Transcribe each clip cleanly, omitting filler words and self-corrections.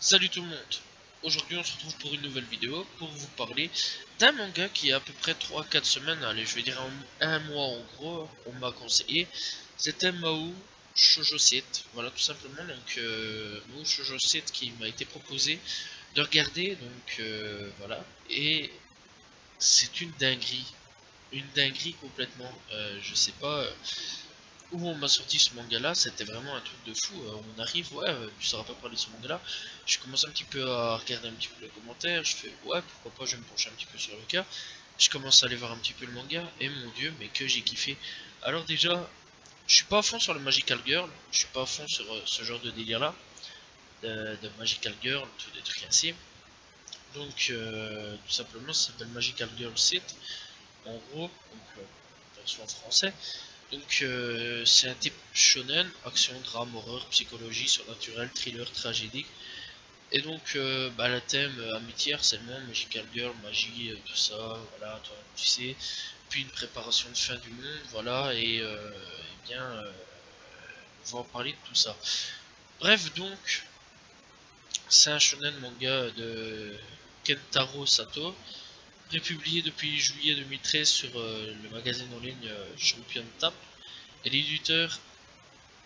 Salut tout le monde. Aujourd'hui on se retrouve pour une nouvelle vidéo pour vous parler d'un manga qui a à peu près 3-4 semaines, allez je vais dire un mois en gros, on m'a conseillé. C'était Mahou Shoujo 7, voilà tout simplement. Donc Mahou Shoujo 7 qui m'a été proposé de regarder, donc voilà. Et c'est une dinguerie complètement. Je sais pas où on m'a sorti ce manga là, c'était vraiment un truc de fou. On arrive, ouais, tu sauras pas parler de ce manga là. Je commence un petit peu à regarder un petit peu les commentaires, je fais ouais, pourquoi pas, je vais me pencher un petit peu sur le cas. Je commence à aller voir un petit peu le manga, et mon dieu, mais que j'ai kiffé. Alors déjà, je suis pas à fond sur le Magical Girl, je suis pas à fond sur ce genre de délire là, de Magical Girl, tout des trucs ainsi. Donc tout simplement ça s'appelle Magical Girl 7, en gros, donc version en français. Donc c'est un type shonen, action, drame, horreur, psychologie, surnaturel, thriller, tragédie. Et donc bah, le thème amitié, harcèlement, magical girl, magie, tout ça, voilà, toi tu sais. Puis une préparation de fin du monde, voilà, et eh bien on va en parler de tout ça. Bref donc, c'est un shonen manga de Kentaro Sato, republié depuis juillet 2013 sur le magazine en ligne Champion Tap. Et l'éditeur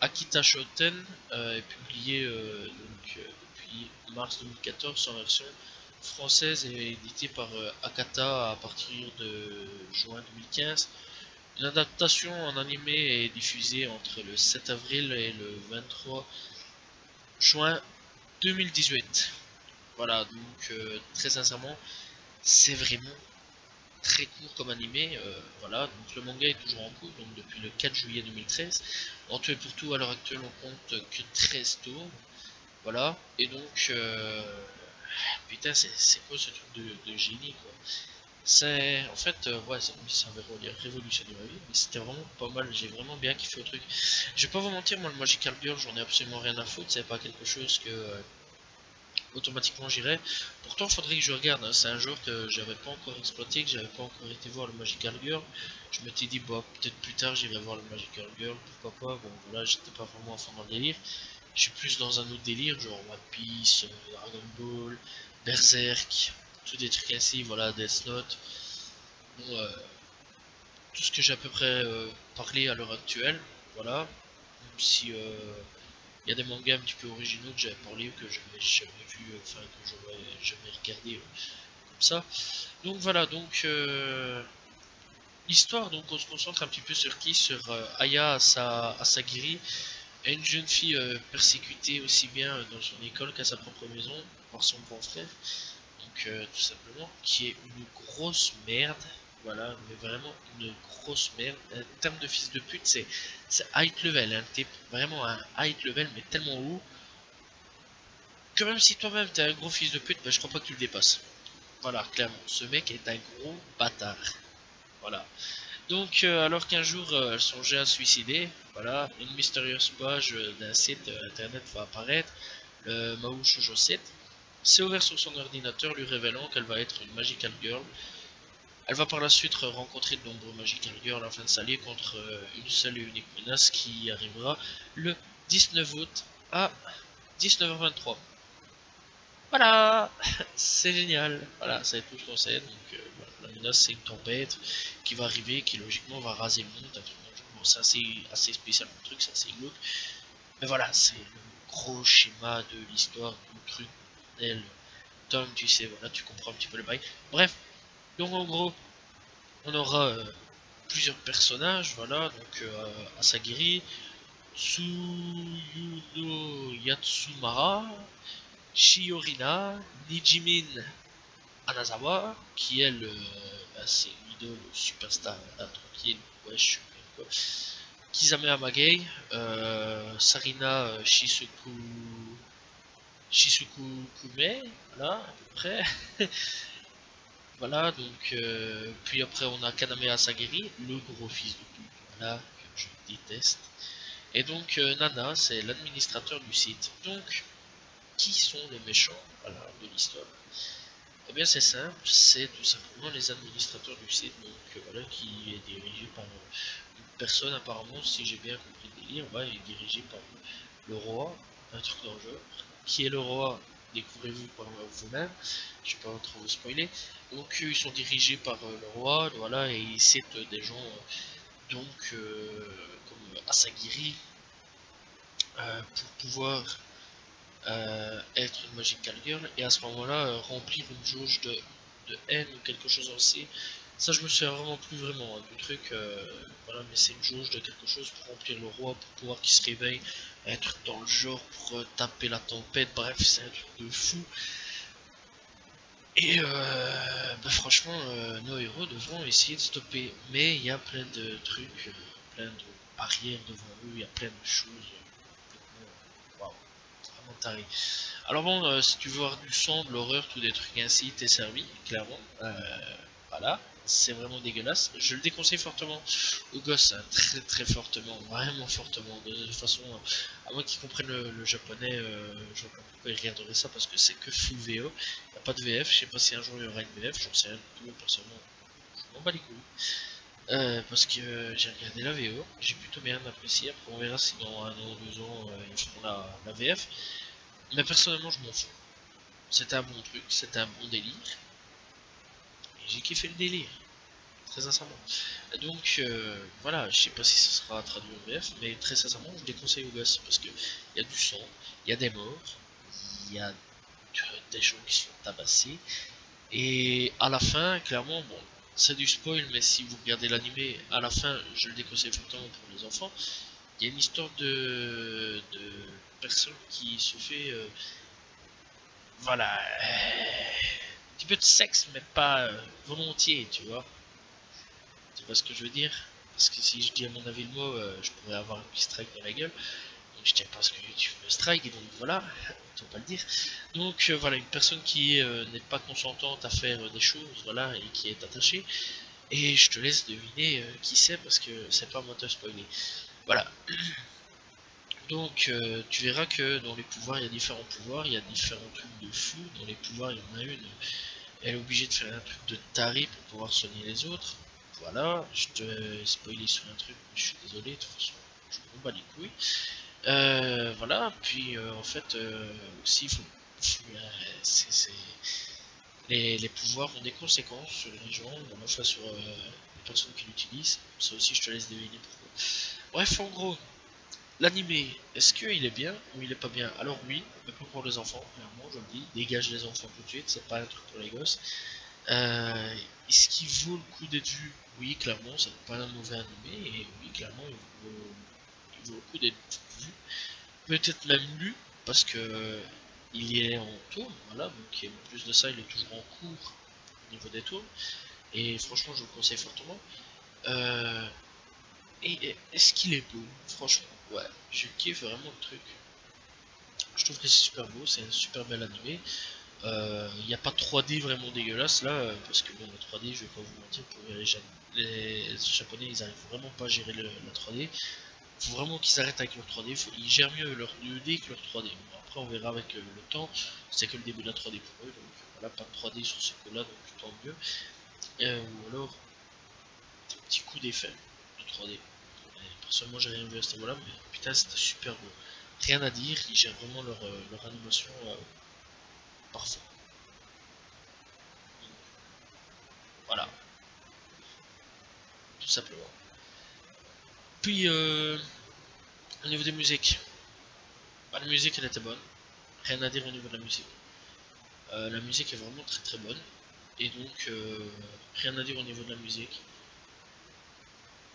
Akita Shoten est publié depuis mars 2014 en version française et édité par Akata à partir de juin 2015. Une adaptation en animé est diffusée entre le 7 avril et le 23 juin 2018. Voilà, donc très sincèrement, c'est vraiment très court comme animé. Voilà, donc le manga est toujours en cours, donc depuis le 4 juillet 2013. En tout et pour tout, à l'heure actuelle, on compte que 13 tours. Voilà, et donc, putain, c'est quoi ce truc de génie, quoi. C'est, en fait, ouais, ça avait révolutionné ma vie, mais c'était vraiment pas mal, j'ai vraiment bien kiffé le truc. Je vais pas vous mentir, moi, le Magical Girl, j'en ai absolument rien à foutre, c'est pas quelque chose que automatiquement j'irai. Pourtant, il faudrait que je regarde, hein. C'est un genre que j'avais pas encore exploité, que j'avais pas encore été voir le Magical Girl. Je m'étais dit, bah, peut-être plus tard j'irai voir le Magical Girl, pourquoi pas. Bon, voilà, j'étais pas vraiment à fond dans le délire. Je suis plus dans un autre délire, genre One Piece, Dragon Ball, Berserk, tous des trucs ainsi, voilà, Death Note. Bon, tout ce que j'ai à peu près parlé à l'heure actuelle, voilà. Même si il y a des mangas un petit peu originaux que j'avais parlé, que j'avais jamais vu, enfin que j'aurais jamais regardé comme ça. Donc voilà, donc l'histoire, donc on se concentre un petit peu sur qui? Sur Aya Asagiri, une jeune fille persécutée aussi bien dans son école qu'à sa propre maison par son grand frère. Donc tout simplement, qui est une grosse merde. Voilà, mais vraiment une grosse merde. En termes de fils de pute, c'est high level, hein, t'es vraiment un high level, mais tellement haut que même si toi-même t'es un gros fils de pute, bah, je crois pas que tu le dépasses. Voilà, clairement, ce mec est un gros bâtard. Voilà. Donc, alors qu'un jour elle songeait à se suicider, voilà, une mystérieuse page d'un site internet va apparaître, le Mahou Shoujo 7. C'est ouvert sur son ordinateur, lui révélant qu'elle va être une Magical Girl. Elle va par la suite rencontrer de nombreux Magical Girls afin de s'allier contre une seule et unique menace qui arrivera le 19 août à 19h23. Voilà, c'est génial. Voilà, c'est tout ce qu'on sait. Donc, voilà, la menace, c'est une tempête qui va arriver, qui logiquement va raser le monde. Bon, c'est assez spécial le truc, c'est assez glauque. Mais voilà, c'est le gros schéma de l'histoire du truc. Tom, tu sais, voilà, tu comprends un petit peu le bail. Bref, donc en gros, on aura plusieurs personnages, voilà, donc Asagiri, Tsuyuno Yatsumara, Shiorina, Nijimin Anazawa, qui elle, bah, c'est une idole superstar, tranquille, wesh, quoi. Kizame Amagei, Sarina Shizuku Kume, voilà, à peu près. Voilà, donc, puis après on a Kaname Asagiri, le gros fils de pute, voilà, que je déteste. Et donc Nana, c'est l'administrateur du site. Donc, qui sont les méchants, voilà, de l'histoire? Eh bien c'est simple, c'est tout simplement les administrateurs du site, donc voilà, qui est dirigé par une personne apparemment, si j'ai bien compris le délire, ouais, il est dirigé par le roi, un truc dans le genre. Qui est le roi? découvrez-vous par vous-même, je vais pas trop vous spoiler. Donc ils sont dirigés par le roi, voilà, et ils citent des gens donc comme Asagiri pour pouvoir être une Magical Girl et à ce moment-là remplir une jauge de haine ou quelque chose ainsi. Ça je me souviens vraiment plus vraiment du truc, voilà, mais c'est une jauge de quelque chose pour remplir le roi, pour pouvoir qu'il se réveille, être dans le genre pour taper la tempête, bref c'est un truc de fou. Et bah, franchement nos héros devront essayer de stopper, mais il y a plein de trucs, plein de barrières devant eux, il y a plein de choses, waouh, vraiment taré. Alors bon, si tu veux voir du sang, de l'horreur, tous des trucs ainsi, t'es servi, clairement. Voilà, c'est vraiment dégueulasse. Je le déconseille fortement aux gosses, hein, très très fortement, vraiment fortement. De toute façon, à moins qu'ils comprennent le japonais, je vois pas pourquoi ils regarderaient ça parce que c'est que full VO. Il n'y a pas de VF, je sais pas si un jour il y aura une VF, j'en sais rien du tout, personnellement. Je m'en bats les couilles. Parce que j'ai regardé la VO, j'ai plutôt bien apprécié. Après, on verra si dans un an, 2 ans, ils feront la VF. Mais personnellement, je m'en fous. C'était un bon truc, c'était un bon délire. Et j'ai kiffé le délire, très sincèrement. Donc voilà, je sais pas si ce sera traduit en VF, mais très sincèrement, je déconseille aux gosses parce que il y a du sang, il y a des morts, il y a des gens qui sont tabassés. Et à la fin, clairement, bon, c'est du spoil, mais si vous regardez l'animé, à la fin, je le déconseille fortement pour les enfants. Il y a une histoire de personne qui se fait voilà, un petit peu de sexe, mais pas volontiers, tu vois. Tu vois ce que je veux dire? Parce que si je dis à mon avis le mot, je pourrais avoir un petit strike dans la gueule. Donc je tiens pas à ce que YouTube me strike, et donc voilà, on peut pas le dire. Donc voilà, une personne qui n'est pas consentante à faire des choses, voilà, et qui est attachée. Et je te laisse deviner qui c'est, parce que c'est pas moi de te spoiler. Voilà. Donc tu verras que dans les pouvoirs, il y a différents pouvoirs, il y a différents trucs de fou. Dans les pouvoirs, il y en a une, elle est obligée de faire un truc de taré pour pouvoir soigner les autres. Voilà, je te spoilé sur un truc, je suis désolé, de toute façon, je m'en bats les couilles. Voilà, puis en fait, aussi, c'est, les pouvoirs ont des conséquences sur les gens, enfin sur les personnes qui l'utilisent. Ça aussi, je te laisse deviner pourquoi. Bref, en gros, l'animé, est-ce qu'il est bien ou il est pas bien? Alors oui, mais pas pour les enfants, clairement, je le dis, dégage les enfants tout de suite, c'est pas un truc pour les gosses. Est-ce qu'il vaut le coup d'être vu? Oui, clairement, c'est pas un mauvais animé, et oui, clairement, il vaut le coup d'être vu. Peut-être même lu, parce que il y est en tour, voilà, donc en plus de ça, il est toujours en cours au niveau des tours, et franchement, je vous le conseille fortement. Euh, et est-ce qu'il est beau? Franchement, ouais, je kiffe vraiment le truc. Je trouve que c'est super beau, c'est un super bel animé. Il n'y a pas de 3D vraiment dégueulasse là, parce que bon, la 3D, je vais pas vous mentir, pour les japonais, ils arrivent vraiment pas à gérer la 3D. Faut vraiment qu'ils arrêtent avec leur 3D, ils gèrent mieux leur 2D que leur 3D. Bon, après, on verra avec le temps, c'est que le début de la 3D pour eux, donc voilà, pas de 3D sur ce coup-là, donc tant mieux. Ou alors, un petit coup d'effet de 3D. Personnellement, j'ai rien vu à ce niveau-là, mais putain, c'était super beau. Rien à dire, ils gèrent vraiment leur animation parfait. Voilà, tout simplement. Puis, au niveau des musiques, bah, la musique elle était bonne, rien à dire au niveau de la musique. La musique est vraiment très très bonne, et donc rien à dire au niveau de la musique.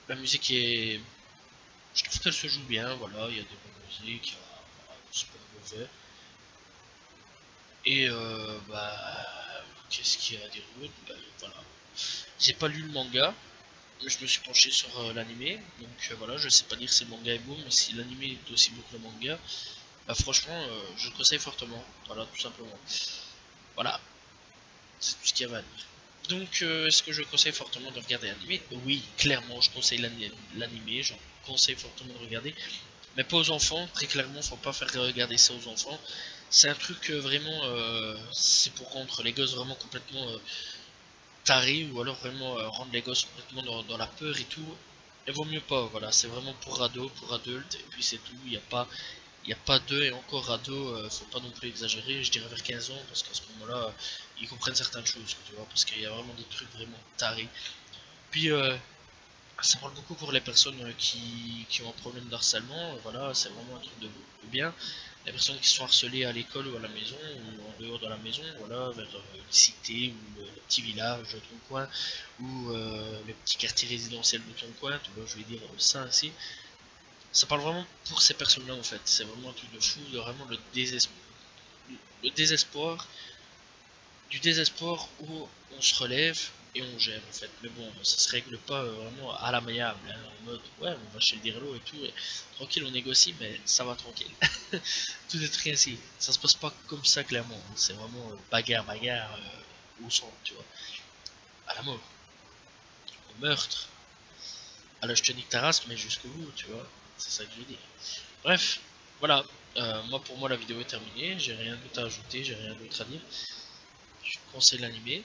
La musique est. Je trouve qu'elle se joue bien, voilà, il y a des bonnes musiques, voilà, c'est pas mauvais. Et bah. Qu'est-ce qu'il y a à dire d'autre? Bah, voilà. J'ai pas lu le manga, mais je me suis penché sur l'animé, donc voilà, je sais pas dire si le manga est beau, mais si l'animé est aussi beau que le manga, bah franchement, je le conseille fortement, voilà, tout simplement. Voilà, c'est tout ce qu'il y avait à dire. Donc, est-ce que je conseille fortement de regarder l'animé? Oui, clairement, je conseille l'animé, je conseille fortement de regarder, mais pas aux enfants, très clairement, faut pas faire regarder ça aux enfants. C'est un truc vraiment, c'est pour rendre les gosses vraiment complètement tarés, ou alors vraiment rendre les gosses complètement dans la peur et tout. Il vaut mieux pas, voilà, c'est vraiment pour ados, pour adultes, et puis c'est tout, il n'y a pas Il n'y a pas d'eux, et encore ado, faut pas non plus exagérer, je dirais vers 15 ans, parce qu'à ce moment-là, ils comprennent certaines choses, tu vois, parce qu'il y a vraiment des trucs vraiment tarés. Puis, ça parle beaucoup pour les personnes qui ont un problème d'harcèlement, voilà, c'est vraiment un truc de bien. Les personnes qui sont harcelées à l'école ou à la maison, ou en dehors de la maison, voilà, vers les cités ou le petit village de ton coin, ou le petit quartier résidentiel de ton coin, tu vois, je vais dire ça ainsi. Ça parle vraiment pour ces personnes-là en fait, c'est vraiment un truc de fou, de vraiment le désespoir, du désespoir où on se relève et on gère en fait. Mais bon, ça se règle pas vraiment à l'amiable, hein, en mode ouais, on va chez le dirlo et tout, et tranquille, on négocie, mais ça va tranquille. Tout est très ainsi. Ça se passe pas comme ça clairement, hein. C'est vraiment bagarre, bagarre au sang, tu vois, à la mort, au meurtre, à la je te nique ta race, mais jusqu'au bout, tu vois, c'est ça que je veux dire. Bref, voilà. Moi pour moi la vidéo est terminée, j'ai rien d'autre à ajouter, j'ai rien d'autre à dire. Je vous conseille l'animé,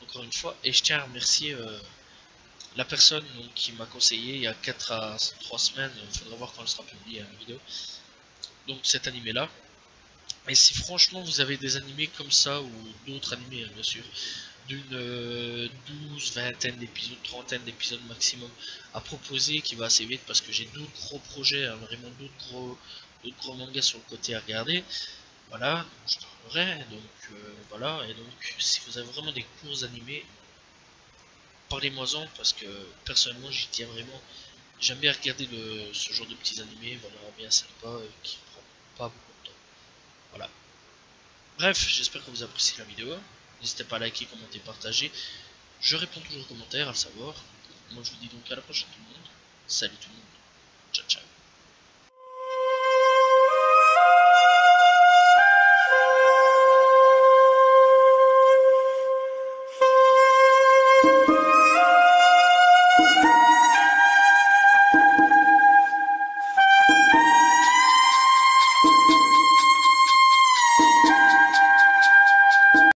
encore une fois, et je tiens à remercier la personne donc, qui m'a conseillé il y a 4 à 3 semaines, il faudra voir quand elle sera publiée la vidéo, donc cet animé là. Et si franchement vous avez des animés comme ça, ou d'autres animés hein, bien sûr, d'une 12, vingtaine d'épisodes, trentaine d'épisodes maximum à proposer, qui va assez vite parce que j'ai d'autres gros projets, hein, vraiment d'autres gros mangas sur le côté à regarder, voilà, je parlerai, donc voilà, et donc si vous avez vraiment des courts animés, parlez-moi-en parce que personnellement j'y tiens vraiment. J'aime bien regarder ce genre de petits animés, voilà, bien sympa et qui prend pas beaucoup de temps. Voilà. Bref, j'espère que vous appréciez la vidéo. N'hésitez pas à liker, commenter, partager. Je réponds toujours aux commentaires, à le savoir. Moi je vous dis donc à la prochaine tout le monde. Salut tout le monde.